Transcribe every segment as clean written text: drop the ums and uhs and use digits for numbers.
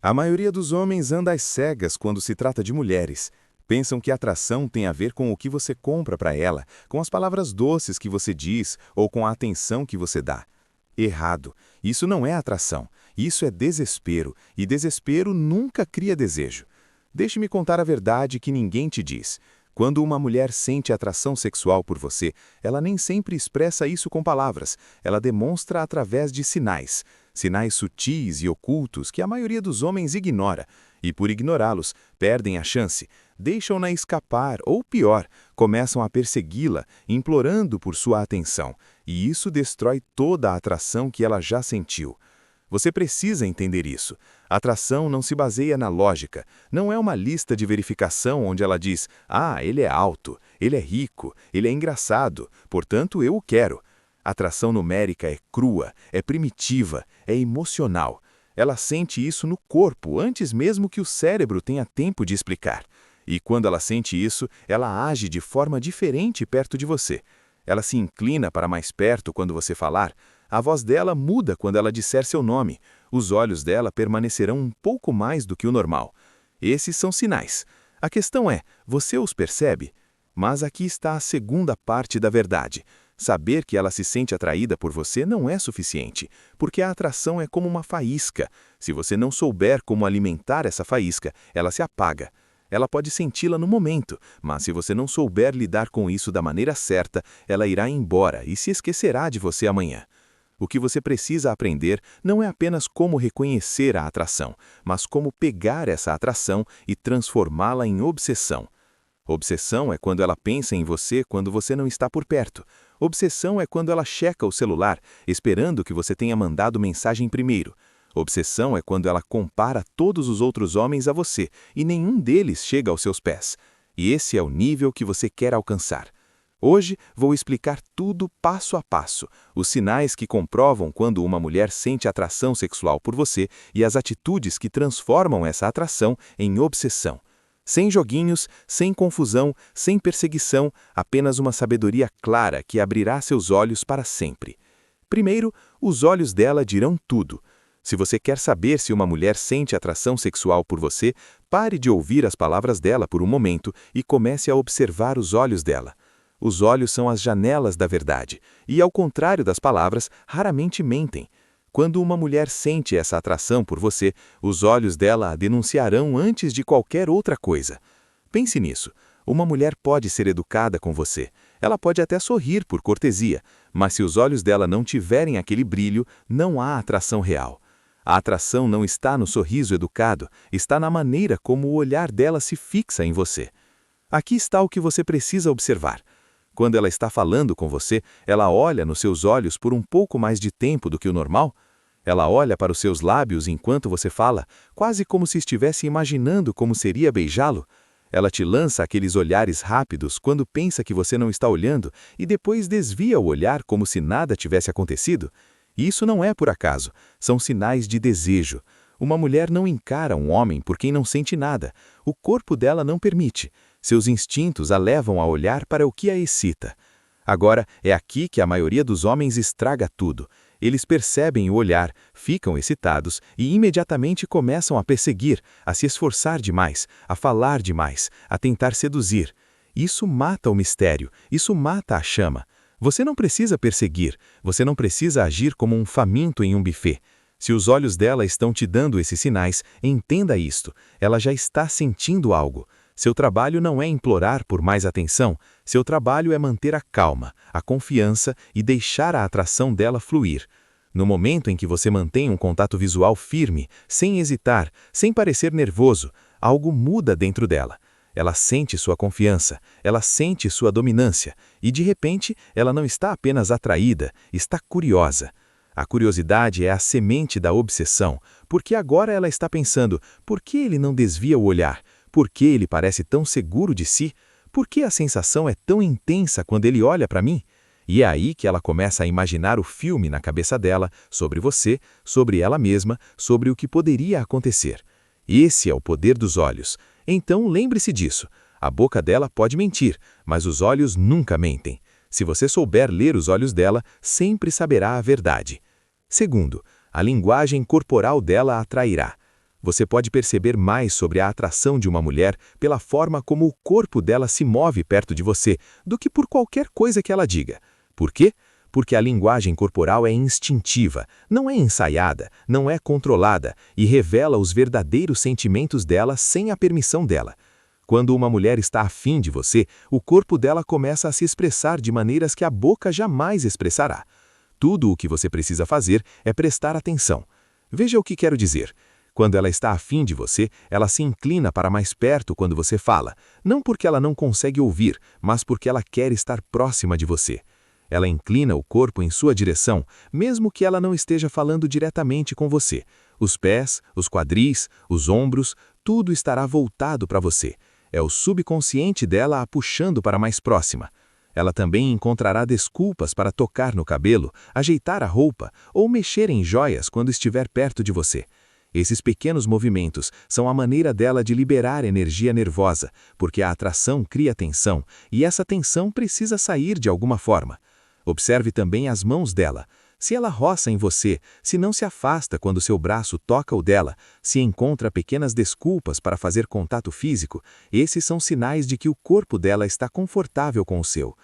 A maioria dos homens anda às cegas quando se trata de mulheres. Pensam que atração tem a ver com o que você compra para ela, com as palavras doces que você diz ou com a atenção que você dá. Errado. Isso não é atração. Isso é desespero, e desespero nunca cria desejo. Deixe-me contar a verdade que ninguém te diz. Quando uma mulher sente atração sexual por você, ela nem sempre expressa isso com palavras, ela demonstra através de sinais. Sinais sutis e ocultos que a maioria dos homens ignora, e por ignorá-los, perdem a chance, deixam-na escapar ou, pior, começam a persegui-la, implorando por sua atenção, e isso destrói toda a atração que ela já sentiu. Você precisa entender isso. Atração não se baseia na lógica. Não é uma lista de verificação onde ela diz: "Ah, ele é alto, ele é rico, ele é engraçado, portanto eu o quero." Atração numérica é crua, é primitiva, é emocional. Ela sente isso no corpo antes mesmo que o cérebro tenha tempo de explicar. E quando ela sente isso, ela age de forma diferente perto de você. Ela se inclina para mais perto quando você falar. A voz dela muda quando ela disser seu nome. Os olhos dela permanecerão um pouco mais do que o normal. Esses são sinais. A questão é, você os percebe? Mas aqui está a segunda parte da verdade. Saber que ela se sente atraída por você não é suficiente, porque a atração é como uma faísca. Se você não souber como alimentar essa faísca, ela se apaga. Ela pode senti-la no momento, mas se você não souber lidar com isso da maneira certa, ela irá embora e se esquecerá de você amanhã. O que você precisa aprender não é apenas como reconhecer a atração, mas como pegar essa atração e transformá-la em obsessão. Obsessão é quando ela pensa em você quando você não está por perto. Obsessão é quando ela checa o celular, esperando que você tenha mandado mensagem primeiro. Obsessão é quando ela compara todos os outros homens a você e nenhum deles chega aos seus pés. E esse é o nível que você quer alcançar. Hoje vou explicar tudo passo a passo, os sinais que comprovam quando uma mulher sente atração sexual por você e as atitudes que transformam essa atração em obsessão. Sem joguinhos, sem confusão, sem perseguição, apenas uma sabedoria clara que abrirá seus olhos para sempre. Primeiro, os olhos dela dirão tudo. Se você quer saber se uma mulher sente atração sexual por você, pare de ouvir as palavras dela por um momento e comece a observar os olhos dela. Os olhos são as janelas da verdade, e ao contrário das palavras, raramente mentem. Quando uma mulher sente essa atração por você, os olhos dela a denunciarão antes de qualquer outra coisa. Pense nisso. Uma mulher pode ser educada com você. Ela pode até sorrir por cortesia, mas se os olhos dela não tiverem aquele brilho, não há atração real. A atração não está no sorriso educado, está na maneira como o olhar dela se fixa em você. Aqui está o que você precisa observar. Quando ela está falando com você, ela olha nos seus olhos por um pouco mais de tempo do que o normal? Ela olha para os seus lábios enquanto você fala, quase como se estivesse imaginando como seria beijá-lo? Ela te lança aqueles olhares rápidos quando pensa que você não está olhando e depois desvia o olhar como se nada tivesse acontecido? Isso não é por acaso, são sinais de desejo. Uma mulher não encara um homem por quem não sente nada. O corpo dela não permite. Seus instintos a levam a olhar para o que a excita. Agora, é aqui que a maioria dos homens estraga tudo. Eles percebem o olhar, ficam excitados e imediatamente começam a perseguir, a se esforçar demais, a falar demais, a tentar seduzir. Isso mata o mistério, isso mata a chama. Você não precisa perseguir, você não precisa agir como um faminto em um buffet. Se os olhos dela estão te dando esses sinais, entenda isto, ela já está sentindo algo. Seu trabalho não é implorar por mais atenção, seu trabalho é manter a calma, a confiança e deixar a atração dela fluir. No momento em que você mantém um contato visual firme, sem hesitar, sem parecer nervoso, algo muda dentro dela. Ela sente sua confiança, ela sente sua dominância, e de repente ela não está apenas atraída, está curiosa. A curiosidade é a semente da obsessão, porque agora ela está pensando, por que ele não desvia o olhar? Por que ele parece tão seguro de si? Por que a sensação é tão intensa quando ele olha para mim? E é aí que ela começa a imaginar o filme na cabeça dela, sobre você, sobre ela mesma, sobre o que poderia acontecer. Esse é o poder dos olhos. Então lembre-se disso. A boca dela pode mentir, mas os olhos nunca mentem. Se você souber ler os olhos dela, sempre saberá a verdade. Segundo, a linguagem corporal dela a atrairá. Você pode perceber mais sobre a atração de uma mulher pela forma como o corpo dela se move perto de você, do que por qualquer coisa que ela diga. Por quê? Porque a linguagem corporal é instintiva, não é ensaiada, não é controlada e revela os verdadeiros sentimentos dela sem a permissão dela. Quando uma mulher está afim de você, o corpo dela começa a se expressar de maneiras que a boca jamais expressará. Tudo o que você precisa fazer é prestar atenção. Veja o que quero dizer. Quando ela está afim de você, ela se inclina para mais perto quando você fala, não porque ela não consegue ouvir, mas porque ela quer estar próxima de você. Ela inclina o corpo em sua direção, mesmo que ela não esteja falando diretamente com você. Os pés, os quadris, os ombros, tudo estará voltado para você. É o subconsciente dela a puxando para mais próxima. Ela também encontrará desculpas para tocar no cabelo, ajeitar a roupa ou mexer em joias quando estiver perto de você. Esses pequenos movimentos são a maneira dela de liberar energia nervosa, porque a atração cria tensão e essa tensão precisa sair de alguma forma. Observe também as mãos dela. Se ela roça em você, se não se afasta quando seu braço toca o dela, se encontra pequenas desculpas para fazer contato físico, esses são sinais de que o corpo dela está confortável com o seu.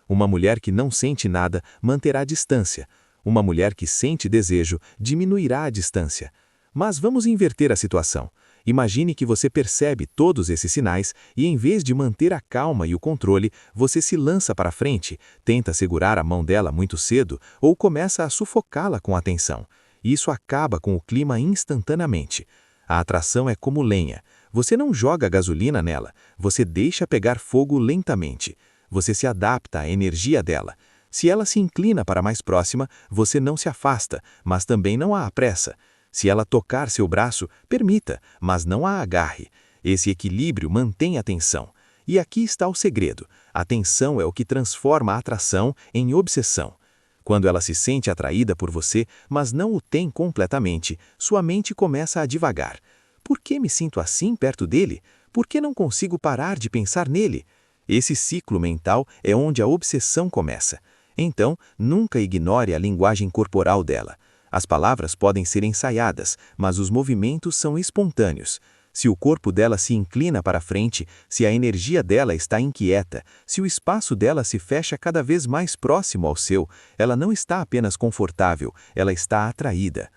Uma mulher que não sente nada manterá distância. Uma mulher que sente desejo diminuirá a distância. Mas vamos inverter a situação. Imagine que você percebe todos esses sinais e, em vez de manter a calma e o controle, você se lança para frente, tenta segurar a mão dela muito cedo ou começa a sufocá-la com atenção. Isso acaba com o clima instantaneamente. A atração é como lenha. Você não joga gasolina nela, você deixa pegar fogo lentamente. Você se adapta à energia dela. Se ela se inclina para mais próxima, você não se afasta, mas também não a apressa. Se ela tocar seu braço, permita, mas não a agarre. Esse equilíbrio mantém a tensão. E aqui está o segredo. A tensão é o que transforma a atração em obsessão. Quando ela se sente atraída por você, mas não o tem completamente, sua mente começa a divagar. Por que me sinto assim perto dele? Por que não consigo parar de pensar nele? Esse ciclo mental é onde a obsessão começa. Então, nunca ignore a linguagem corporal dela. As palavras podem ser ensaiadas, mas os movimentos são espontâneos. Se o corpo dela se inclina para frente, se a energia dela está inquieta, se o espaço dela se fecha cada vez mais próximo ao seu, ela não está apenas confortável, ela está atraída.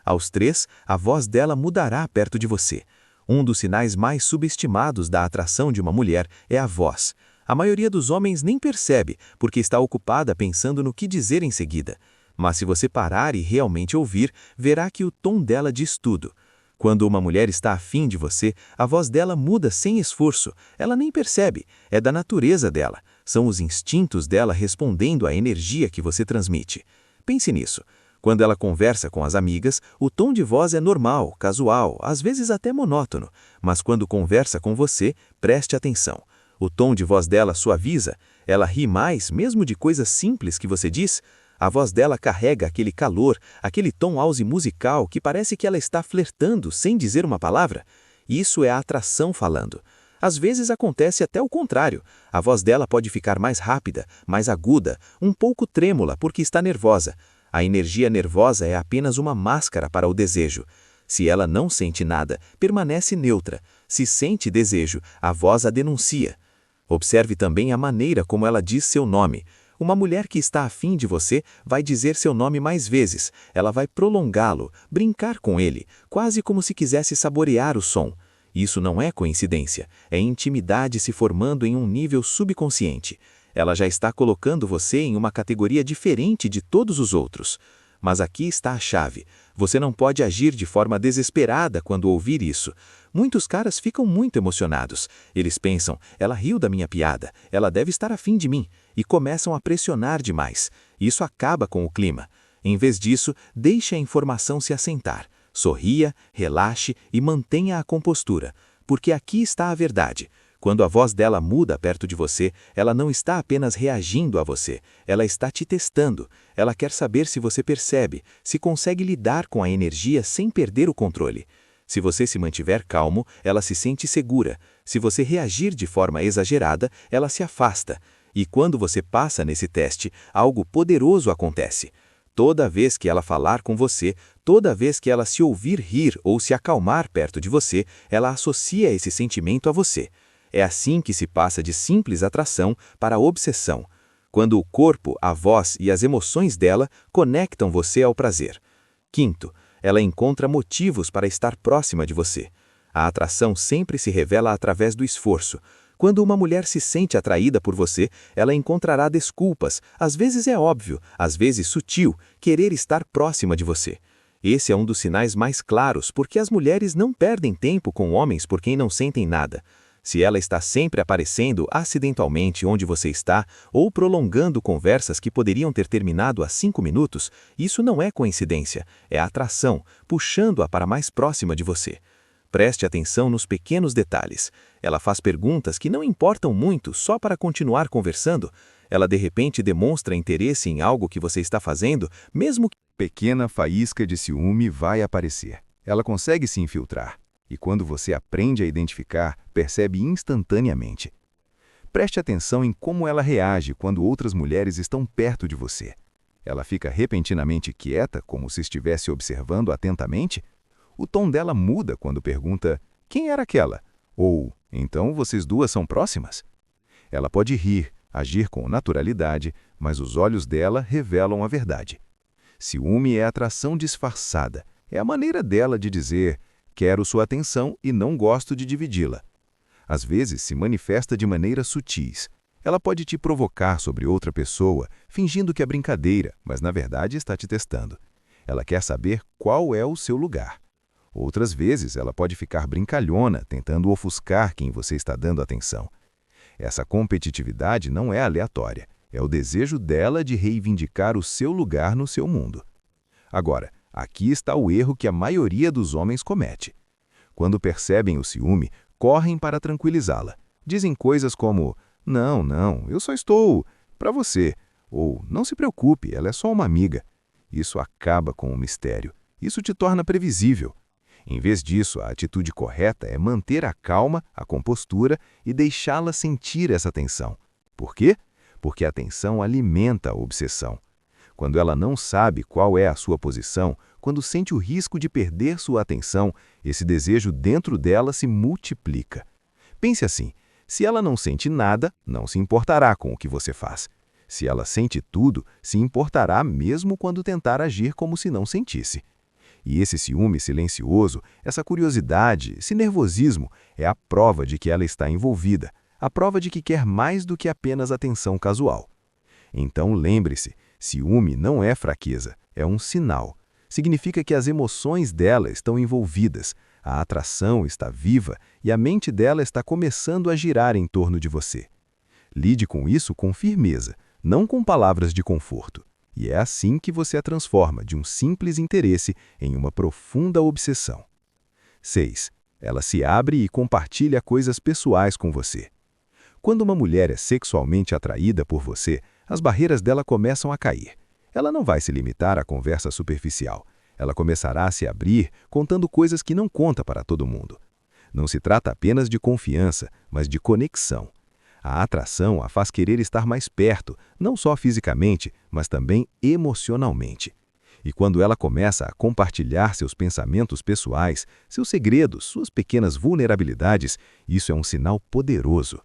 Aos 3, a voz dela mudará perto de você. Um dos sinais mais subestimados da atração de uma mulher é a voz. A maioria dos homens nem percebe, porque está ocupada pensando no que dizer em seguida. Mas se você parar e realmente ouvir, verá que o tom dela diz tudo. Quando uma mulher está afim de você, a voz dela muda sem esforço. Ela nem percebe, é da natureza dela. São os instintos dela respondendo à energia que você transmite. Pense nisso. Quando ela conversa com as amigas, o tom de voz é normal, casual, às vezes até monótono. Mas quando conversa com você, preste atenção. O tom de voz dela suaviza. Ela ri mais, mesmo de coisas simples que você diz. A voz dela carrega aquele calor, aquele tom house musical que parece que ela está flertando sem dizer uma palavra. Isso é a atração falando. Às vezes acontece até o contrário. A voz dela pode ficar mais rápida, mais aguda, um pouco trêmula porque está nervosa. A energia nervosa é apenas uma máscara para o desejo. Se ela não sente nada, permanece neutra. Se sente desejo, a voz a denuncia. Observe também a maneira como ela diz seu nome. Uma mulher que está afim de você vai dizer seu nome mais vezes, ela vai prolongá-lo, brincar com ele, quase como se quisesse saborear o som. Isso não é coincidência, é intimidade se formando em um nível subconsciente. Ela já está colocando você em uma categoria diferente de todos os outros. Mas aqui está a chave. Você não pode agir de forma desesperada quando ouvir isso. Muitos caras ficam muito emocionados. Eles pensam, ela riu da minha piada, ela deve estar afim de mim, e começam a pressionar demais. Isso acaba com o clima. Em vez disso, deixe a informação se assentar. Sorria, relaxe e mantenha a compostura, porque aqui está a verdade. Quando a voz dela muda perto de você, ela não está apenas reagindo a você, ela está te testando. Ela quer saber se você percebe, se consegue lidar com a energia sem perder o controle. Se você se mantiver calmo, ela se sente segura. Se você reagir de forma exagerada, ela se afasta. E quando você passa nesse teste, algo poderoso acontece. Toda vez que ela falar com você, toda vez que ela se ouvir rir ou se acalmar perto de você, ela associa esse sentimento a você. É assim que se passa de simples atração para obsessão, quando o corpo, a voz e as emoções dela conectam você ao prazer. Quinto, ela encontra motivos para estar próxima de você. A atração sempre se revela através do esforço. Quando uma mulher se sente atraída por você, ela encontrará desculpas, às vezes é óbvio, às vezes sutil, querer estar próxima de você. Esse é um dos sinais mais claros, porque as mulheres não perdem tempo com homens por quem não sentem nada. Se ela está sempre aparecendo acidentalmente onde você está, ou prolongando conversas que poderiam ter terminado há 5 minutos, isso não é coincidência, é atração, puxando-a para mais próxima de você. Preste atenção nos pequenos detalhes. Ela faz perguntas que não importam muito só para continuar conversando. Ela de repente demonstra interesse em algo que você está fazendo, mesmo que... Pequena faísca de ciúme vai aparecer. Ela consegue se infiltrar. E quando você aprende a identificar, percebe instantaneamente. Preste atenção em como ela reage quando outras mulheres estão perto de você. Ela fica repentinamente quieta, como se estivesse observando atentamente? O tom dela muda quando pergunta, quem era aquela? Ou, então vocês duas são próximas? Ela pode rir, agir com naturalidade, mas os olhos dela revelam a verdade. Ciúme é atração disfarçada, é a maneira dela de dizer, quero sua atenção e não gosto de dividi-la. Às vezes se manifesta de maneiras sutis. Ela pode te provocar sobre outra pessoa, fingindo que é brincadeira, mas na verdade está te testando. Ela quer saber qual é o seu lugar. Outras vezes, ela pode ficar brincalhona, tentando ofuscar quem você está dando atenção. Essa competitividade não é aleatória, é o desejo dela de reivindicar o seu lugar no seu mundo. Agora, aqui está o erro que a maioria dos homens comete. Quando percebem o ciúme, correm para tranquilizá-la. Dizem coisas como, não, eu só estou para você, ou não se preocupe, ela é só uma amiga. Isso acaba com o mistério, isso te torna previsível. Em vez disso, a atitude correta é manter a calma, a compostura e deixá-la sentir essa tensão. Por quê? Porque a tensão alimenta a obsessão. Quando ela não sabe qual é a sua posição, quando sente o risco de perder sua atenção, esse desejo dentro dela se multiplica. Pense assim, se ela não sente nada, não se importará com o que você faz. Se ela sente tudo, se importará mesmo quando tentar agir como se não sentisse. E esse ciúme silencioso, essa curiosidade, esse nervosismo, é a prova de que ela está envolvida, a prova de que quer mais do que apenas atenção casual. Então lembre-se, ciúme não é fraqueza, é um sinal. Significa que as emoções dela estão envolvidas, a atração está viva e a mente dela está começando a girar em torno de você. Lide com isso com firmeza, não com palavras de conforto. E é assim que você a transforma de um simples interesse em uma profunda obsessão. 6. Ela se abre e compartilha coisas pessoais com você. Quando uma mulher é sexualmente atraída por você, as barreiras dela começam a cair. Ela não vai se limitar à conversa superficial. Ela começará a se abrir, contando coisas que não conta para todo mundo. Não se trata apenas de confiança, mas de conexão. A atração a faz querer estar mais perto, não só fisicamente, mas também emocionalmente. E quando ela começa a compartilhar seus pensamentos pessoais, seus segredos, suas pequenas vulnerabilidades, isso é um sinal poderoso.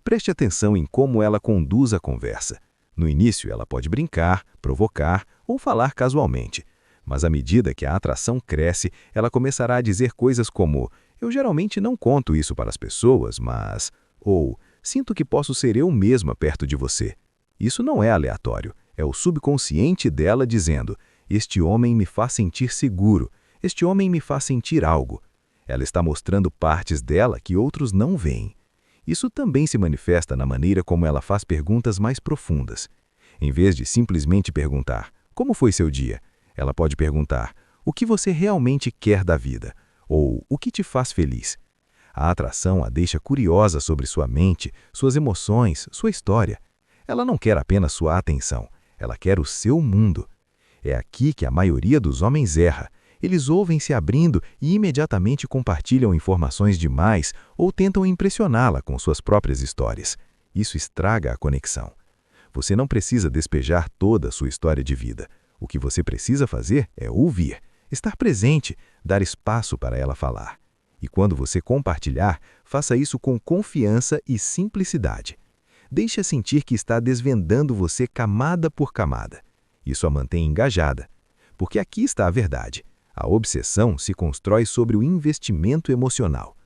Preste atenção em como ela conduz a conversa. No início, ela pode brincar, provocar ou falar casualmente. Mas à medida que a atração cresce, ela começará a dizer coisas como eu geralmente não conto isso para as pessoas, mas... ou sinto que posso ser eu mesma perto de você. Isso não é aleatório, é o subconsciente dela dizendo, este homem me faz sentir seguro, este homem me faz sentir algo. Ela está mostrando partes dela que outros não veem. Isso também se manifesta na maneira como ela faz perguntas mais profundas. Em vez de simplesmente perguntar, como foi seu dia? Ela pode perguntar, o que você realmente quer da vida? Ou, o que te faz feliz? A atração a deixa curiosa sobre sua mente, suas emoções, sua história. Ela não quer apenas sua atenção, ela quer o seu mundo. É aqui que a maioria dos homens erra. Eles ouvem se abrindo e imediatamente compartilham informações demais ou tentam impressioná-la com suas próprias histórias. Isso estraga a conexão. Você não precisa despejar toda a sua história de vida. O que você precisa fazer é ouvir, estar presente, dar espaço para ela falar. E quando você compartilhar, faça isso com confiança e simplicidade. Deixe-a sentir que está desvendando você camada por camada. Isso a mantém engajada. Porque aqui está a verdade. A obsessão se constrói sobre o investimento emocional.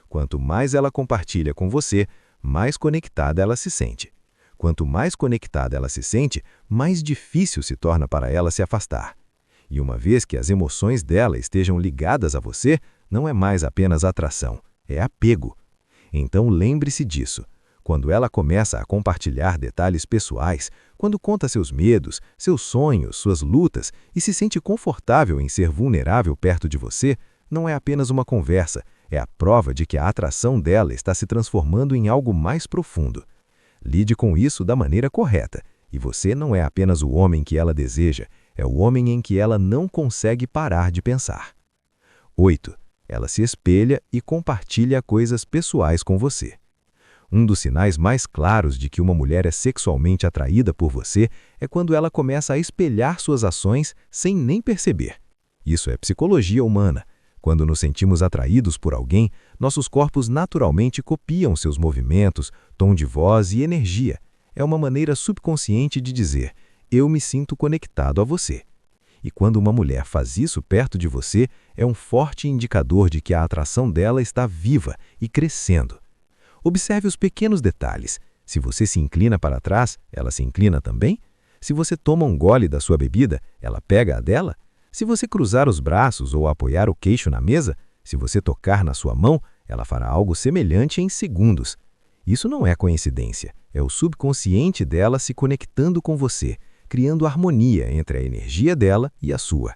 Quanto mais ela compartilha com você, mais conectada ela se sente. Quanto mais conectada ela se sente, mais difícil se torna para ela se afastar. E uma vez que as emoções dela estejam ligadas a você, não é mais apenas atração, é apego. Então lembre-se disso. Quando ela começa a compartilhar detalhes pessoais, quando conta seus medos, seus sonhos, suas lutas e se sente confortável em ser vulnerável perto de você, não é apenas uma conversa, é a prova de que a atração dela está se transformando em algo mais profundo. Lide com isso da maneira correta, e você não é apenas o homem que ela deseja, é o homem em que ela não consegue parar de pensar. 8. Ela se espelha e compartilha coisas pessoais com você. Um dos sinais mais claros de que uma mulher é sexualmente atraída por você é quando ela começa a espelhar suas ações sem nem perceber. Isso é psicologia humana. Quando nos sentimos atraídos por alguém, nossos corpos naturalmente copiam seus movimentos, tom de voz e energia. É uma maneira subconsciente de dizer, eu me sinto conectado a você. E quando uma mulher faz isso perto de você, é um forte indicador de que a atração dela está viva e crescendo. Observe os pequenos detalhes. Se você se inclina para trás, ela se inclina também? Se você toma um gole da sua bebida, ela pega a dela? Se você cruzar os braços ou apoiar o queixo na mesa, se você tocar na sua mão, ela fará algo semelhante em segundos. Isso não é coincidência, é o subconsciente dela se conectando com você, criando harmonia entre a energia dela e a sua.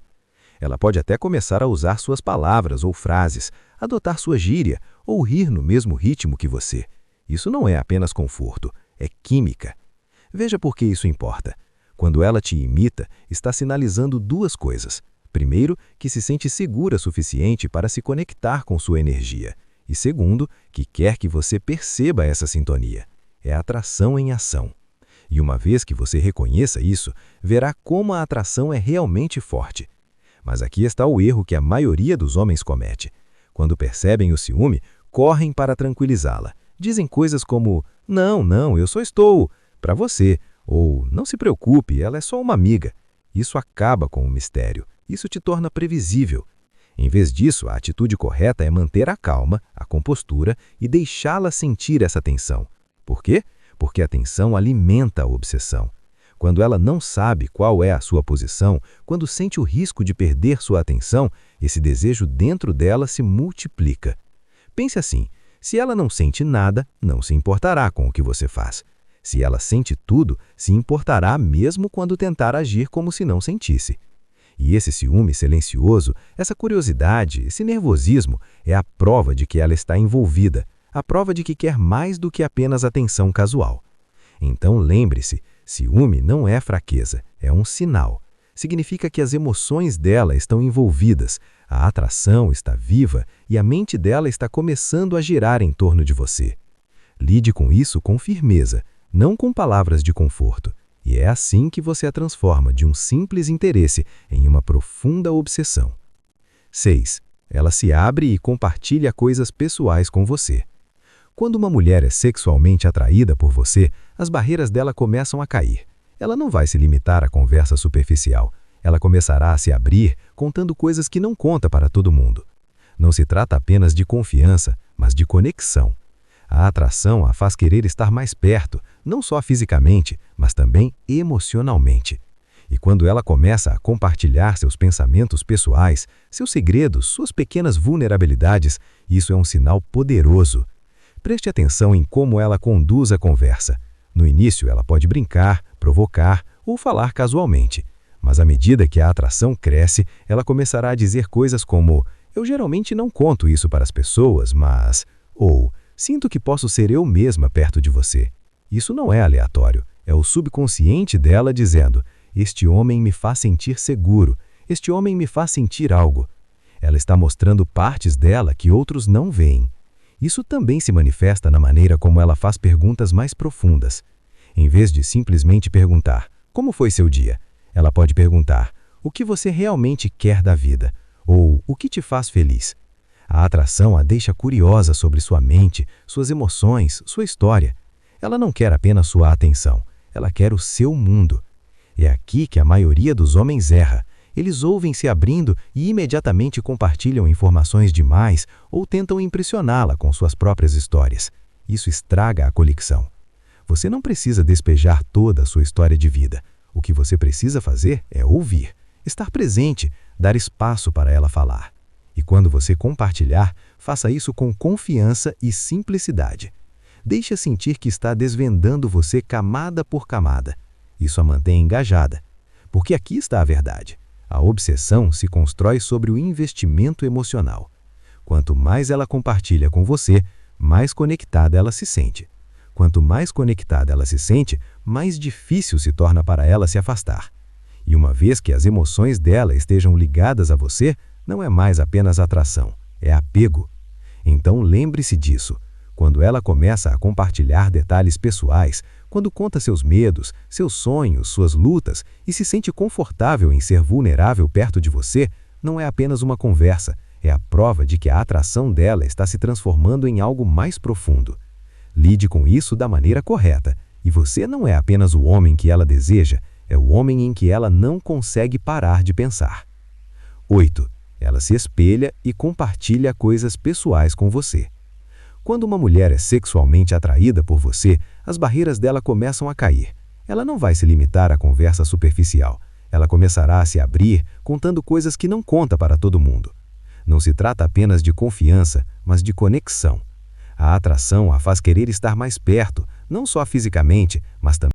Ela pode até começar a usar suas palavras ou frases, adotar sua gíria ou rir no mesmo ritmo que você. Isso não é apenas conforto, é química. Veja por que isso importa. Quando ela te imita, está sinalizando duas coisas. Primeiro, que se sente segura o suficiente para se conectar com sua energia. E segundo, que quer que você perceba essa sintonia. É atração em ação. E uma vez que você reconheça isso, verá como a atração é realmente forte. Mas aqui está o erro que a maioria dos homens comete. Quando percebem o ciúme, correm para tranquilizá-la. Dizem coisas como, não, eu só estou para você, ou não se preocupe, ela é só uma amiga. Isso acaba com o mistério, isso te torna previsível. Em vez disso, a atitude correta é manter a calma, a compostura e deixá-la sentir essa tensão. Por quê? Porque a tensão alimenta a obsessão. Quando ela não sabe qual é a sua posição, quando sente o risco de perder sua atenção, esse desejo dentro dela se multiplica. Pense assim, se ela não sente nada, não se importará com o que você faz. Se ela sente tudo, se importará mesmo quando tentar agir como se não sentisse. E esse ciúme silencioso, essa curiosidade, esse nervosismo, é a prova de que ela está envolvida, a prova de que quer mais do que apenas atenção casual. Então lembre-se, ciúme não é fraqueza, é um sinal. Significa que as emoções dela estão envolvidas, a atração está viva e a mente dela está começando a girar em torno de você. Lide com isso com firmeza, não com palavras de conforto. E é assim que você a transforma de um simples interesse em uma profunda obsessão. 6. Ela se abre e compartilha coisas pessoais com você. Quando uma mulher é sexualmente atraída por você, as barreiras dela começam a cair. Ela não vai se limitar à conversa superficial. Ela começará a se abrir, contando coisas que não conta para todo mundo. Não se trata apenas de confiança, mas de conexão. A atração a faz querer estar mais perto, não só fisicamente, mas também emocionalmente. E quando ela começa a compartilhar seus pensamentos pessoais, seus segredos, suas pequenas vulnerabilidades, isso é um sinal poderoso. Preste atenção em como ela conduz a conversa. No início, ela pode brincar, provocar ou falar casualmente. Mas à medida que a atração cresce, ela começará a dizer coisas como eu geralmente não conto isso para as pessoas, mas... ou sinto que posso ser eu mesma perto de você. Isso não é aleatório, é o subconsciente dela dizendo este homem me faz sentir seguro, este homem me faz sentir algo. Ela está mostrando partes dela que outros não veem. Isso também se manifesta na maneira como ela faz perguntas mais profundas. Em vez de simplesmente perguntar, como foi seu dia? Ela pode perguntar: o que você realmente quer da vida? Ou o que te faz feliz? A atração a deixa curiosa sobre sua mente, suas emoções, sua história. Ela não quer apenas sua atenção, ela quer o seu mundo. É aqui que a maioria dos homens erra. Eles ouvem se abrindo e imediatamente compartilham informações demais ou tentam impressioná-la com suas próprias histórias. Isso estraga a conexão. Você não precisa despejar toda a sua história de vida. O que você precisa fazer é ouvir, estar presente, dar espaço para ela falar. E quando você compartilhar, faça isso com confiança e simplicidade. Deixe sentir que está desvendando você camada por camada. Isso a mantém engajada. Porque aqui está a verdade. A obsessão se constrói sobre o investimento emocional. Quanto mais ela compartilha com você, mais conectada ela se sente. Quanto mais conectada ela se sente, mais difícil se torna para ela se afastar. E uma vez que as emoções dela estejam ligadas a você, não é mais apenas atração, é apego. Então lembre-se disso. Quando ela começa a compartilhar detalhes pessoais, quando conta seus medos, seus sonhos, suas lutas e se sente confortável em ser vulnerável perto de você, não é apenas uma conversa, é a prova de que a atração dela está se transformando em algo mais profundo. Lide com isso da maneira correta, e você não é apenas o homem que ela deseja, é o homem em que ela não consegue parar de pensar. 8. Ela se espelha e compartilha coisas pessoais com você. Quando uma mulher é sexualmente atraída por você, as barreiras dela começam a cair. Ela não vai se limitar à conversa superficial. Ela começará a se abrir, contando coisas que não conta para todo mundo. Não se trata apenas de confiança, mas de conexão. A atração a faz querer estar mais perto, não só fisicamente, mas também